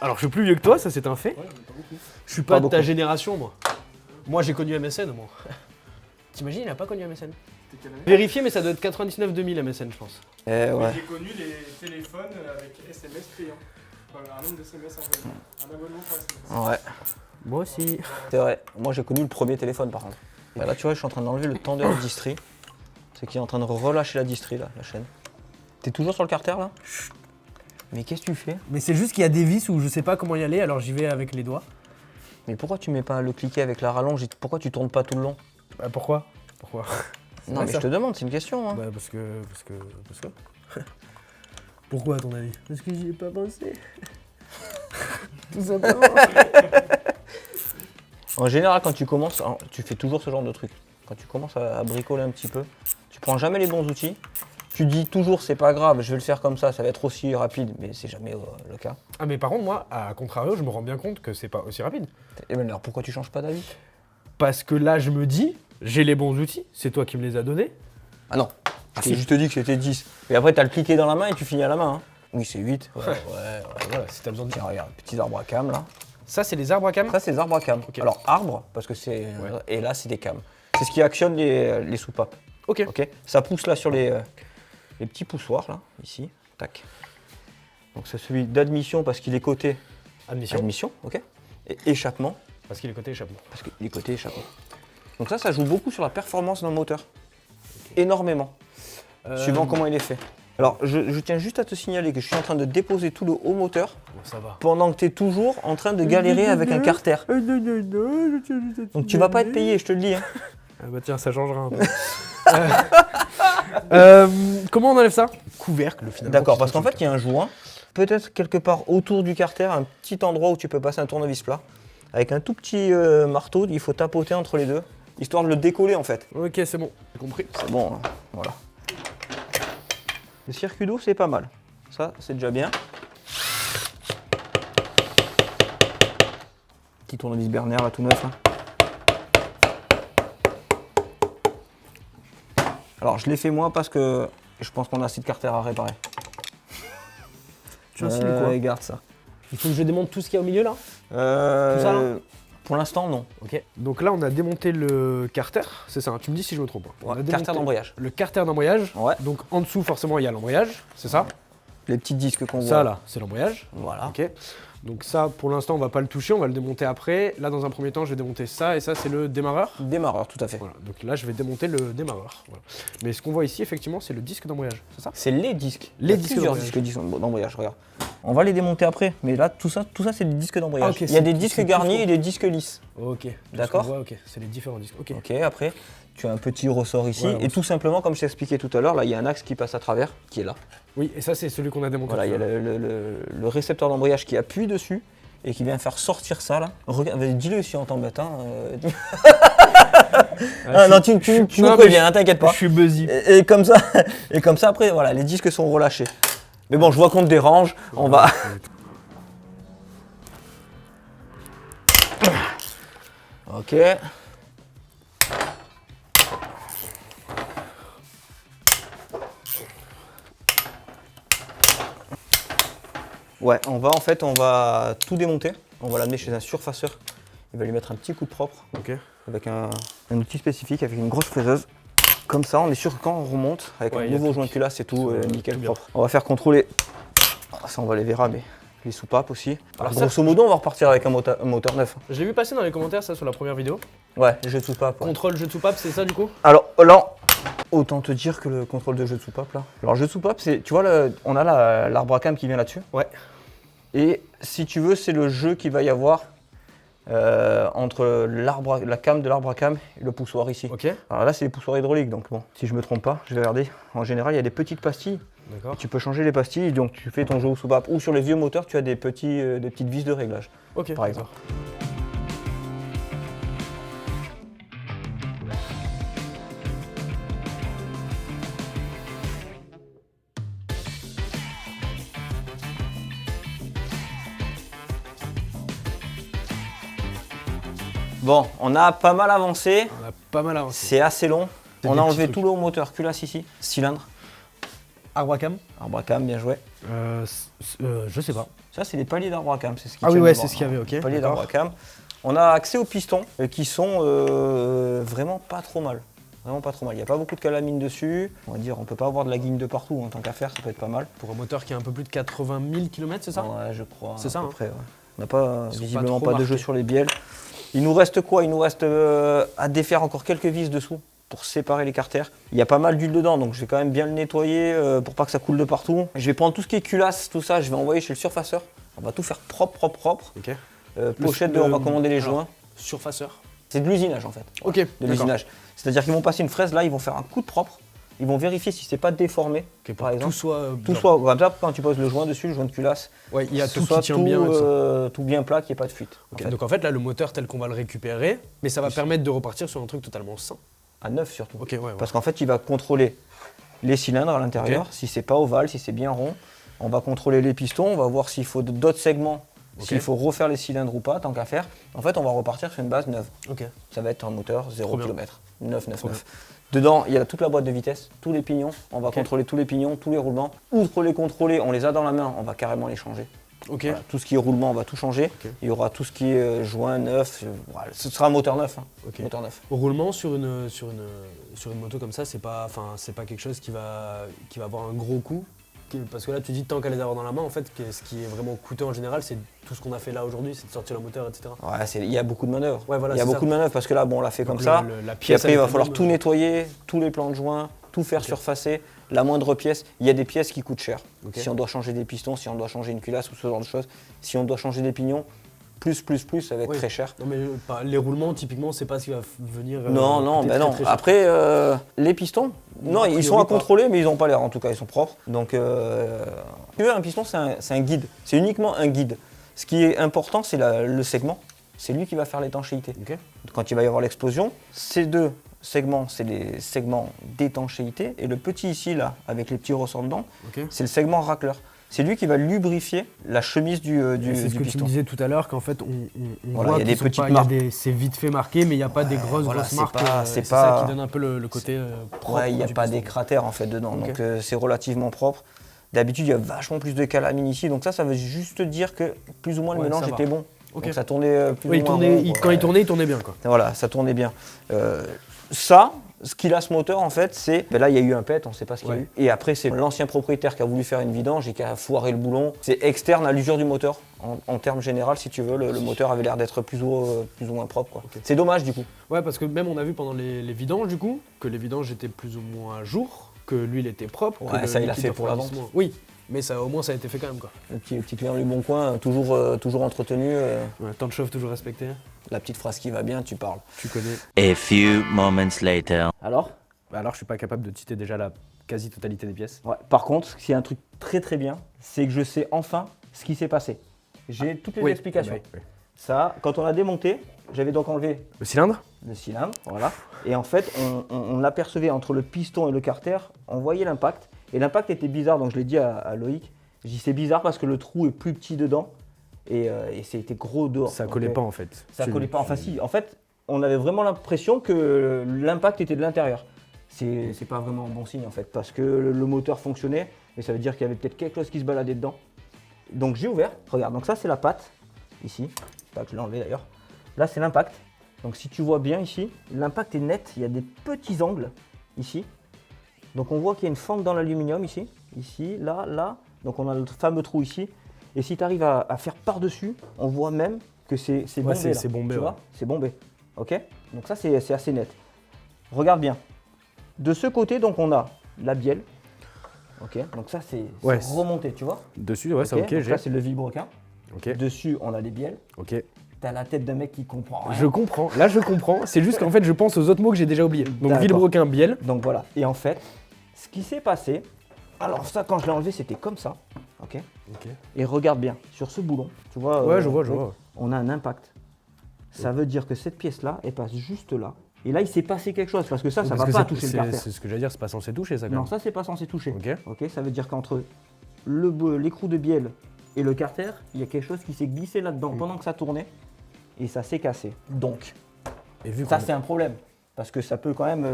Alors, je suis plus vieux que toi, ça c'est un fait. Ouais, mais pas beaucoup. Je suis pas Pas de ta beaucoup. génération, moi. Moi, j'ai connu MSN, moi. T'imagines, il a pas connu MSN. T'es quelle année? Vérifier, mais ça doit être 99-2000 MSN, je pense. Eh Moi, ouais. j'ai connu les téléphones avec SMS payant. Enfin, un nombre d'SMS envoyé. Un abonnement par SMS. Ouais, Moi aussi. c'est vrai. Moi j'ai connu le premier téléphone par contre. Bah, là tu vois, je suis en train d'enlever le tendeur distri. C'est qu'il est en train de relâcher la distri là, la chaîne. T'es toujours sur le carter là? Mais qu'est-ce que tu fais? Mais c'est juste qu'il y a des vis où je sais pas comment y aller, alors j'y vais avec les doigts. Mais pourquoi tu mets pas le cliquet avec la rallonge? Pourquoi tu tournes pas tout le long? Bah, pourquoi? Pourquoi? Non pas mais ça. je te demande, c'est une question. Hein. Bah, parce que. Pourquoi, à ton avis? Parce que j'y ai pas pensé. Tout simplement. En général, quand tu commences, tu fais toujours ce genre de truc. quand tu commences à bricoler un petit peu, tu prends jamais les bons outils. Tu dis toujours c'est pas grave, je vais le faire comme ça va être aussi rapide, mais c'est jamais le cas. Ah mais par contre moi, à contrario, je me rends bien compte que c'est pas aussi rapide. Et ben alors pourquoi tu changes pas d'avis? Parce que là je me dis, j'ai les bons outils, c'est toi qui me les as donnés. Ah non, si je te dis que c'était 10. Et après t'as le cliquet dans la main et tu finis à la main. Hein. Oui c'est 8. Ouais, voilà, si t'as besoin de... Tiens regarde, petits arbres à cam là. Ça c'est les arbres à cam? Ça c'est des arbres à cam. Okay. Alors arbre, parce que c'est... Ouais. Et là c'est des cams. C'est ce qui actionne les soupapes. Ok. Ça pousse là sur les petits poussoirs là, ici. Tac. Donc c'est celui d'admission parce qu'il est côté admission, ok. Et échappement. Parce qu'il est côté échappement. Parce qu'il est côté échappement. Donc ça joue beaucoup sur la performance d'un moteur. Okay. Énormément. Suivant comment il est fait. Alors je tiens juste à te signaler que je suis en train de déposer tout le haut moteur. Bon, ça va. Pendant que tu es toujours en train de galérer avec un carter. Donc tu vas pas être payé, je te le dis. Hein. Ah bah tiens, ça changera un peu. Comment on enlève ça? Couvercle finalement. D'accord, parce qu'en fait il y a un joint, peut-être quelque part autour du carter, un petit endroit où tu peux passer un tournevis plat. Avec un tout petit marteau, il faut tapoter entre les deux, histoire de le décoller en fait. Ok, c'est bon, j'ai compris. C'est bon, hein. Voilà. Le circuit d'eau c'est pas mal, ça c'est déjà bien. Petit tournevis Berner là tout neuf. Hein. Alors je l'ai fait moi parce que je pense qu'on a assez de carter à réparer. Tu insinues quoi? Regarde ça. Il faut que je démonte tout ce qu'il y a au milieu là? Tout ça là? Pour l'instant non. Ok. Donc là on a démonté le carter, c'est ça, hein, tu me dis si je me trompe. On a démonté carter d'embrayage. Le carter d'embrayage. Ouais. Donc en dessous forcément il y a l'embrayage, c'est ça? Les petits disques qu'on voit. Ça là, c'est l'embrayage. Voilà. Ok. Donc ça pour l'instant on va pas le toucher, on va le démonter après. Là dans un premier temps je vais démonter ça et ça c'est le démarreur. Démarreur, tout à fait. Voilà. Donc là je vais démonter le démarreur. Voilà. Mais ce qu'on voit ici effectivement c'est le disque d'embrayage, c'est ça? C'est les disques. Les disques disques d'embrayage, regarde. On va les démonter après, mais là tout ça c'est des disques d'embrayage. Ah, okay, il y a des disques garnis et des disques lisses. Ok. D'accord. Ok, c'est les différents disques. Ok. Ok, après tu as un petit ressort ici ouais, et tout simplement comme je t'ai expliqué tout à l'heure, là il y a un axe qui passe à travers, qui est là. Oui, et ça c'est celui qu'on a démonté. Voilà, il y a le récepteur d'embrayage qui appuie dessus et qui vient faire sortir ça là. Regarde, dis-le si on t'embête. Hein, non, tu me préviens, hein, t'inquiète pas. Je suis buzzy. Et comme ça après, voilà, les disques sont relâchés. Mais bon, je vois qu'on te dérange, on va. Ok. Ouais, on va tout démonter. On va l'amener chez un surfaceur. Il va lui mettre un petit coup de propre. Ok. Avec un outil spécifique, avec une grosse fraiseuse. Comme ça, on est sûr que quand on remonte, avec un nouveau joint de culasse et tout, nickel, tout propre. On va faire contrôler. Ça, on va les verra, mais les soupapes aussi. Alors, grosso modo, on va repartir avec un moteur neuf. Je l'ai vu passer dans les commentaires, ça, sur la première vidéo. Ouais, jeu de soupape. Ouais. Contrôle jeu de soupape, c'est ça du coup? Alors là, autant te dire que le contrôle de jeu de soupape là. Alors jeu de soupape, c'est, tu vois, on a l'arbre à cam qui vient là-dessus. Ouais. Et si tu veux, c'est le jeu qu'il va y avoir entre la cam de l'arbre à cam et le poussoir ici. Ok. Alors là, c'est les poussoirs hydrauliques, donc bon, si je me trompe pas, je vais regarder. En général, il y a des petites pastilles. D'accord. Tu peux changer les pastilles, donc tu fais ton jeu aux soupapes. Ou sur les vieux moteurs, tu as des petites vis de réglage. Ok. Par exemple. Bon, on a pas mal avancé. On a pas mal avancé. C'est assez long. On a enlevé trucs. tout le haut moteur, culasse ici, cylindre. Arbre à cam? Arbre à cam, bien joué. Je sais pas. Ça, c'est des paliers d'arbre à cam. C'est ce qui Ah oui, tient ouais, devant, c'est ce qu'il y avait, ok. Paliers d'accord. d'arbre à cam. On a accès aux pistons qui sont vraiment pas trop mal. Vraiment pas trop mal. Il n'y a pas beaucoup de calamine dessus. On va dire, on peut pas avoir de la guigne de partout. En tant qu'à faire, ça peut être pas mal. Pour un moteur qui a un peu plus de 80 000 km, c'est ça? Ouais, je crois. C'est ça, à peu hein. près, ouais. On n'a pas, Ils sont visiblement pas trop pas de jeu marqués. sur les bielles. Il nous reste quoi? Il nous reste à défaire encore quelques vis dessous pour séparer les carters. Il y a pas mal d'huile dedans, donc je vais quand même bien le nettoyer pour pas que ça coule de partout. Je vais prendre tout ce qui est culasse, tout ça, je vais envoyer chez le surfaceur. On va tout faire propre. Ok. Pochette on va commander les joints. Surfaceur. C'est de l'usinage en fait. Ok. De d'accord. l'usinage. C'est-à-dire qu'ils vont passer une fraise là, ils vont faire un coup de propre. Ils vont vérifier si c'est pas déformé, Ok, pour par que exemple. tout soit. Tout soit comme ça, quand tu poses le joint dessus, le joint de culasse, Ouais, il y a ce tout soit qui tient bien. et ça. tout bien plat, qu'il n'y ait pas de fuite. Ok, en fait. donc en fait là le moteur tel qu'on va le récupérer, mais ça va permettre de repartir sur un truc totalement sain. à 9 surtout. Ok, ouais. Parce qu'en fait, il va contrôler les cylindres à l'intérieur. Si c'est pas ovale, si c'est bien rond, on va contrôler les pistons, on va voir s'il faut d'autres segments, s'il faut refaire les cylindres ou pas, tant qu'à faire. En fait, on va repartir sur une base neuve. Ok. Ça va être un moteur 0 km, 9. Dedans, il y a toute la boîte de vitesse, tous les pignons. On va contrôler tous les pignons, tous les roulements. Outre les contrôler, on les a dans la main, on va carrément les changer. Ok. Voilà, tout ce qui est roulement, on va tout changer. Il y aura tout ce qui est joint neuf. Voilà, ce sera un moteur neuf. Moteur neuf. Au roulement sur une moto comme ça, c'est pas quelque chose qui va avoir un gros coût. Parce que là, tu dis tant qu'à les avoir dans la main, en fait, ce qui est vraiment coûteux en général, c'est tout ce qu'on a fait là aujourd'hui, c'est de sortir le moteur, etc. Ouais, il y a beaucoup de manœuvres. Ouais, voilà, il y a beaucoup de manœuvres parce que là, bon, on l'a fait comme ça. Puis après, il va falloir tout nettoyer, tous les plans de joint, tout faire surfacer. La moindre pièce, il y a des pièces qui coûtent cher. Si on doit changer des pistons, si on doit changer une culasse ou ce genre de choses, si on doit changer des pignons, plus, ça va être très cher. Non mais les roulements, typiquement, c'est pas ce qui va venir. Non. Très cher. Après, les pistons, non, ils sont à contrôler, mais ils n'ont pas l'air, en tout cas, ils sont propres. Donc, un piston, c'est un guide. C'est uniquement un guide. Ce qui est important, c'est le segment. C'est lui qui va faire l'étanchéité. Quand il va y avoir l'explosion, ces deux segments, c'est les segments d'étanchéité. Et le petit ici, là, avec les petits ressorts dedans, c'est le segment racleur. C'est lui qui va lubrifier la chemise du piston. C'est ce que tu me disais tout à l'heure, qu'en fait, on voit il y a des petites marques. C'est vite fait marqué, mais il n'y a pas des grosses marques. C'est ça qui donne un peu le côté propre. Ouais, il n'y a pas des cratères en fait dedans, donc c'est relativement propre. D'habitude, il y a vachement plus de calamine ici, donc ça veut juste dire que plus ou moins le mélange était bon. Donc ça tournait plus ou moins bon. Quand il tournait bien, quoi. Voilà, ça tournait bien. Ça, ce qu'il a ce moteur en fait, c'est. Là, il y a eu un pet, on ne sait pas ce qu'il y a eu. Et après, c'est l'ancien propriétaire qui a voulu faire une vidange et qui a foiré le boulon. C'est externe à l'usure du moteur. En termes général, si tu veux, le moteur avait l'air d'être plus ou moins propre, quoi. C'est dommage du coup. Ouais, parce que même on a vu pendant les vidanges, du coup, que les vidanges étaient plus ou moins à jour, que l'huile était propre. Ouais, ça, il a fait pour la vente. Oui, mais ça, au moins, ça a été fait quand même, quoi. Le petit client du Bon Coin, toujours entretenu. Temps de chauffe toujours respecté. La petite phrase qui va bien, tu parles. Tu connais. A few moments later. Alors, je suis pas capable de citer déjà la quasi-totalité des pièces. Ouais. Par contre, s'il y a un truc très très bien, c'est que je sais enfin ce qui s'est passé. J'ai toutes les explications. Oui. Ça, quand on a démonté, j'avais donc enlevé le cylindre, voilà. Et en fait, on apercevait entre le piston et le carter, on voyait l'impact. Et l'impact était bizarre, donc je l'ai dit à Loïc. J'ai dit c'est bizarre parce que le trou est plus petit dedans et c'était gros dehors. Ça collait pas en fait. Ça collait pas. Enfin si, en fait, on avait vraiment l'impression que l'impact était de l'intérieur. C'est pas vraiment un bon signe en fait, parce que le moteur fonctionnait et ça veut dire qu'il y avait peut-être quelque chose qui se baladait dedans. Donc j'ai ouvert, regarde, donc ça c'est la patte, ici, pas que je l'ai enlevé d'ailleurs. Là c'est l'impact, donc si tu vois bien ici, l'impact est net, il y a des petits angles ici. Donc on voit qu'il y a une fente dans l'aluminium ici, là, donc on a le fameux trou ici. Et si tu arrives à faire par-dessus, on voit même que c'est bombé. C'est bombé, tu vois, c'est bombé, ok. Donc ça c'est assez net. Regarde bien, de ce côté donc on a la bielle. Ok, donc ça c'est remonté, tu vois. Dessus, ouais, ça ok. Donc là c'est le vilebrequin. Ok. Dessus on a les bielles. Ok. T'as la tête d'un mec qui comprend rien. Je comprends, là je comprends. C'est juste qu'en fait je pense aux autres mots que j'ai déjà oubliés. Donc vilebrequin, bielle. Donc voilà. Et en fait, ce qui s'est passé, alors ça quand je l'ai enlevé c'était comme ça. Ok. Et regarde bien, sur ce boulon, tu vois. Ouais, je vois. On a un impact. Ça veut dire que cette pièce là, elle passe juste là. Et là, il s'est passé quelque chose parce que ça va pas toucher le carter. C'est ce que j'allais dire, c'est pas censé toucher ça quand même. Non, ça c'est pas censé toucher. Ok. Ça veut dire qu'entre l'écrou de bielle et le carter, il y a quelque chose qui s'est glissé là-dedans pendant que ça tournait et ça s'est cassé. Donc, ça c'est un problème parce que ça peut quand même.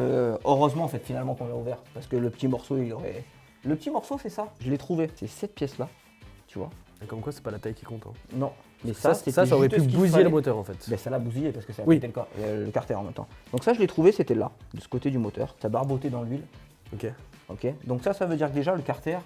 Heureusement en fait finalement qu'on l'a ouvert parce que le petit morceau il aurait. Le petit morceau c'est ça. Je l'ai trouvé. C'est cette pièce là, tu vois. Et comme quoi c'est pas la taille qui compte. Hein. Non. Mais ça aurait pu bousiller le moteur en fait. Ben, ça l'a bousillé parce que ça a pété le carter en même temps. Donc ça je l'ai trouvé, c'était là, de ce côté du moteur. Ça barbotait dans l'huile. Ok. Donc ça veut dire que déjà le carter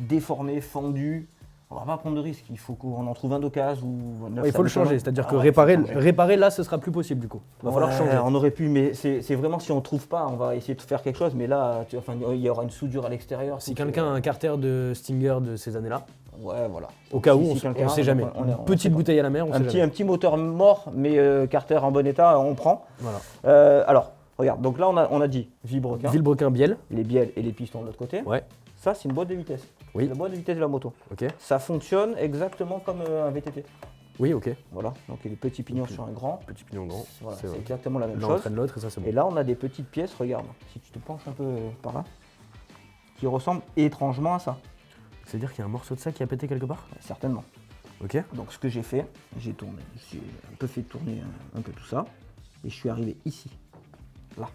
déformé, fendu. On va pas prendre de risque, il faut qu'on en trouve un d'occasion ou il faut le changer, c'est-à-dire que réparer là ce sera plus possible du coup. Il va falloir changer. On aurait pu, mais c'est vraiment si on trouve pas, on va essayer de faire quelque chose, mais là il y aura une soudure à l'extérieur. Si quelqu'un a un carter de Stinger de ces années-là, ouais voilà. Au cas où, on sait jamais. Une petite bouteille à la mer, on sait jamais. Un petit moteur mort, mais carter en bon état, on prend. Voilà. Alors, regarde, donc là on a dit vilebrequin. Vilebrequin, bielle. Les bielles et les pistons de l'autre côté. Ouais. Ça c'est une boîte de vitesse. Oui. La boîte de vitesse de la moto. Ok. Ça fonctionne exactement comme un VTT. Oui, ok. Voilà, donc il y a des petits pignons sur un grand. Petit pignon grand. Voilà, c'est c'est vrai. exactement la même L'un chose. entraîne l'autre et ça c'est bon. Et là, on a des petites pièces, regarde, si tu te penches un peu par là, qui ressemblent étrangement à ça, C'est-à-dire qu'il y a un morceau de ça qui a pété quelque part? certainement. Ok. Donc ce que j'ai fait, j'ai un peu fait tourner un peu tout ça, et je suis arrivé ici, là,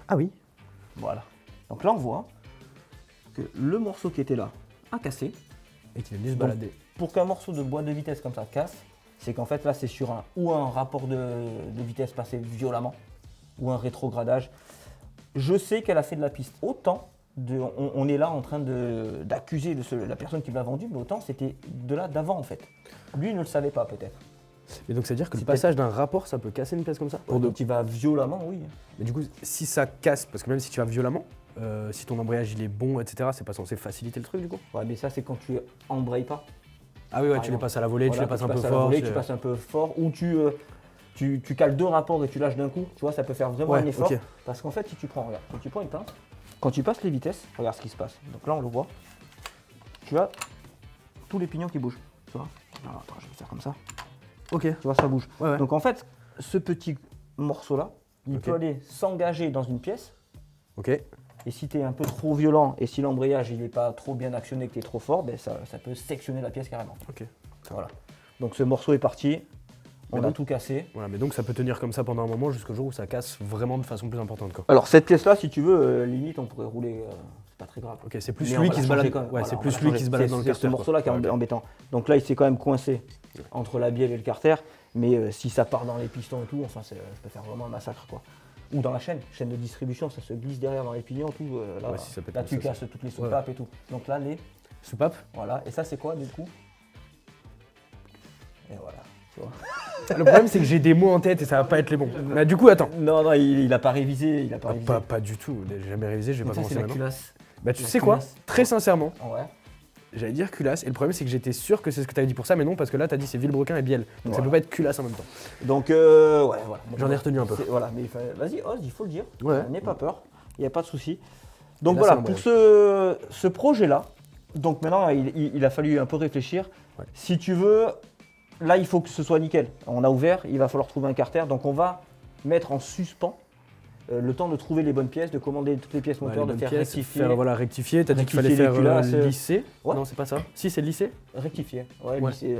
Ah oui. voilà. Donc là, on voit que le morceau qui était là a cassé. Et qu'il a dû se Donc, balader. pour qu'un morceau de boîte de vitesse comme ça casse, c'est qu'en fait là, c'est sur un rapport de vitesse passé violemment, ou un rétrogradage. Je sais qu'elle a fait de la piste. Autant, on est là en train d'accuser la personne qui l'a vendu, mais autant c'était de là d'avant en fait. Lui, il ne le savait pas peut-être. Et donc, c'est-à-dire que le C'est passage d'un rapport, ça peut casser une pièce comme ça? Donc il va violemment, oui. Mais du coup, si ça casse, parce que même si tu vas violemment, si ton embrayage il est bon, etc., c'est pas censé faciliter le truc du coup? Ouais, mais ça, c'est quand tu embrayes pas. Ah oui, ouais, Par tu les exemple. passes à la volée, tu Voilà, les passes un peu passes à la fort. volée, tu passes un peu fort, ou tu cales deux rapports et tu lâches d'un coup. Tu vois, ça peut faire vraiment un effort. ok. Parce qu'en fait, si tu prends, regarde, quand tu prends une pince, quand tu passes les vitesses, regarde ce qui se passe. Donc là, on le voit. Tu as tous les pignons qui bougent. Tu vois. Alors, attends, je vais faire comme ça. Ok. Tu vois, ça bouge. Ouais, ouais. Donc en fait, ce petit morceau-là, il Ok. peut aller s'engager dans une pièce. Ok. Et si tu es un peu trop violent et si l'embrayage il n'est pas trop bien actionné, que tu es trop fort, ben ça peut sectionner la pièce carrément. Ok. Voilà. Donc ce morceau est parti. On Mais a donc- tout cassé. Voilà, mais donc ça peut tenir comme ça pendant un moment jusqu'au jour où ça casse vraiment de façon plus importante quoi. Alors cette pièce-là, si tu veux, limite on pourrait rouler, c'est pas très grave. Ok, c'est plus Mais on lui va qui la se changer balade. quand même. Ouais, Voilà, c'est on va plus la lui changer. qui se balade dans le C'est ce carter. morceau-là qui est quoi. Ok. embêtant. Donc là, il s'est quand même coincé entre la bielle et le carter. Mais si ça part dans les pistons et tout, enfin, ça peut faire vraiment un massacre quoi. Ou dans la chaîne de distribution, ça se glisse derrière dans les piliers, tout. Là, Ouais, si ça pète là comme tu ça, casses toutes les soupapes et tout. Donc là, Soupape. voilà. Et ça, c'est quoi du coup? Et voilà. Tu vois. Le problème c'est que j'ai des mots en tête et ça va pas être les bons. Mais du coup, attends. Non, non, il a pas révisé. Il a pas Ah, révisé. pas du tout. J'ai jamais révisé, je vais Donc pas ça, c'est commencer la maintenant. culasse. Bah tu la sais quoi? culasse. Très sincèrement, Ouais. j'allais dire culasse et le problème c'est que j'étais sûr que c'est ce que t'avais dit pour ça, mais non parce que là t'as dit c'est Villebrequin et Biel. Donc ça Voilà. peut pas être culasse en même temps. Donc, ouais, voilà. J'en ai retenu un peu. Voilà, mais vas-y, ose, il faut le dire. Ouais. N'aie pas peur, il n'y a pas de souci. Donc Là, voilà, c'est pour ce projet-là, donc maintenant il a fallu un peu réfléchir. Ouais. Si tu veux, là il faut que ce soit nickel. On a ouvert, il va falloir trouver un carter, donc on va mettre en suspens le temps de trouver les bonnes pièces, de commander toutes les pièces Ouais, moteurs, les de bonnes faire pièces, rectifier. voilà, rectifier. T'as dit qu'il Rectifier fallait les faire culasses. lisser. Ouais. Non, c'est pas ça. Si, c'est lisser. Rectifier. Ouais, Ouais. lisser,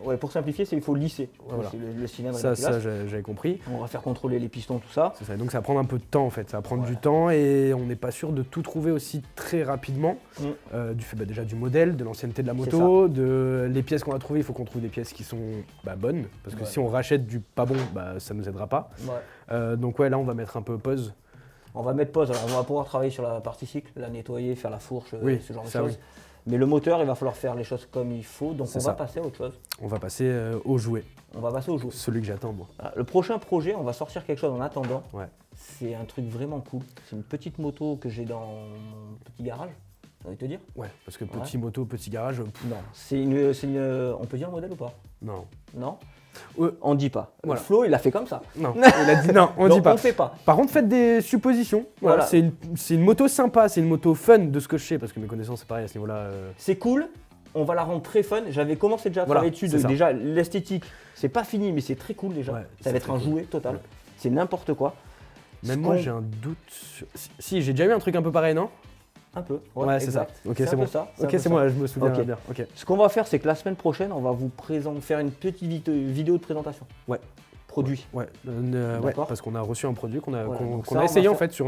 ouais, pour simplifier, il faut lisser. voilà. C'est le cylindre et Ça, la culasse. j'avais compris. On va faire contrôler les pistons, tout ça. C'est ça. Donc ça va prendre un peu de temps en fait. Ça va prendre Ouais. du temps et on n'est pas sûr de tout trouver aussi très rapidement. Du fait déjà du modèle, de l'ancienneté de la moto, de les pièces qu'on va trouver. Il faut qu'on trouve des pièces qui sont bonnes parce que Ouais. si on rachète du pas bon, ça nous aidera pas. Ouais. Donc ouais, là on va mettre un peu pause. On va mettre pause, alors on va pouvoir travailler sur la partie cycle, la nettoyer, faire la fourche, Oui, ce genre de ça, choses. oui. Mais le moteur, il va falloir faire les choses comme il faut, donc C'est on ça. va passer à autre chose. On va passer au jouet. On va passer au jeu. Celui que j'attends moi. Voilà, le prochain projet, on va sortir quelque chose en attendant. Ouais. C'est un truc vraiment cool. C'est une petite moto que j'ai dans mon petit garage, j'ai envie de te dire. Ouais, parce que petit moto, petit garage, Non. On peut dire le modèle ou pas? non. Non. Ouais. On dit pas. Voilà. Flo, il a fait comme ça. Non, il a dit non, on Donc dit pas. on fait pas. Par contre, faites des suppositions. Voilà, Voilà. c'est une moto sympa, c'est une moto fun de ce que je sais, parce que mes connaissances, c'est pareil à ce niveau-là. C'est cool. On va la rendre très fun. J'avais commencé déjà à Voilà, travailler dessus. c'est ça. Déjà, l'esthétique, c'est pas fini, mais c'est très cool déjà. Ouais, Ça c'est va être très un cool. jouet total. Ouais. C'est n'importe quoi. Même Ce moi, qu'on- j'ai un doute. Si, j'ai déjà eu un truc un peu pareil, non? Un peu. Ouais, c'est ça. exact. Ok, C'est un c'est peu bon. ça, Ok, c'est moi, je me souviens Ok. bien. Ok. Ce qu'on va faire, c'est que la semaine prochaine, on va vous faire une petite vidéo de présentation. Ouais. Produit. Ouais, D'accord. parce qu'on a reçu un produit qu'on a, Voilà, qu'on- donc qu'on ça, a on essayé va en fait sur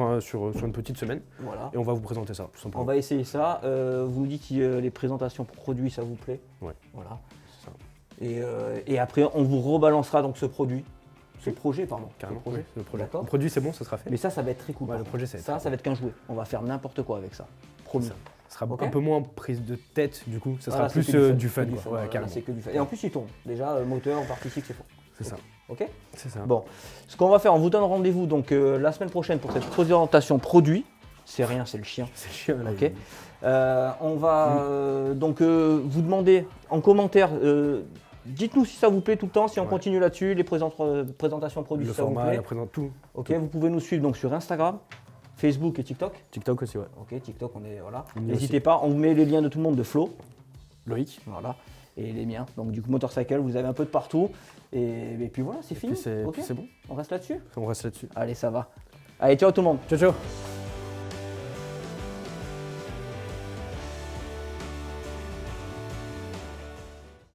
une petite semaine Voilà. et on va vous présenter ça tout On simplement. va essayer ça. Vous nous dites si les présentations produits, ça vous plaît. Ouais. Voilà. C'est ça. Et après, on vous rebalancera donc ce produit. Ce projet, pardon. Carrément. Ce projet. Oui, le projet. D'accord. Le produit, c'est bon, ça sera fait. Mais ça va être très cool. Ouais, par le contre. projet, ça va être ça, très ça va être qu'un jouet. On va faire n'importe quoi avec ça. Promis. Ça. Ce sera Ok. un peu moins prise de tête du coup, ça Voilà, sera c'est plus que du fun. que quoi. Voilà, Ouais, carrément. c'est que du fun. Et en plus, il tourne. Déjà, moteur, partie cycle, c'est faux. C'est ça. Ok. C'est ça. Bon, ce qu'on va faire, on vous donne rendez-vous donc la semaine prochaine pour cette présentation produit. C'est rien, c'est le chien. C'est chiant là. Ok. On va donc vous demander en commentaire, dites-nous si ça vous plaît tout le temps, si on Ouais. continue là-dessus, les présentations produits, Le si ça vous format, plaît. la présente, tout. Ok, vous pouvez nous suivre donc sur Instagram, Facebook et TikTok. TikTok aussi, ouais. Ok, TikTok, on est voilà. On y est N'hésitez pas, on vous met les liens de tout le monde de Flo. Loïc. Voilà. et les miens. Donc du coup motorcycle, vous avez un peu de partout. Et puis voilà, c'est fini. Puis Ok. c'est bon. On reste là-dessus? On reste là-dessus. Allez, ça va. Allez, ciao tout le monde. Ciao, ciao.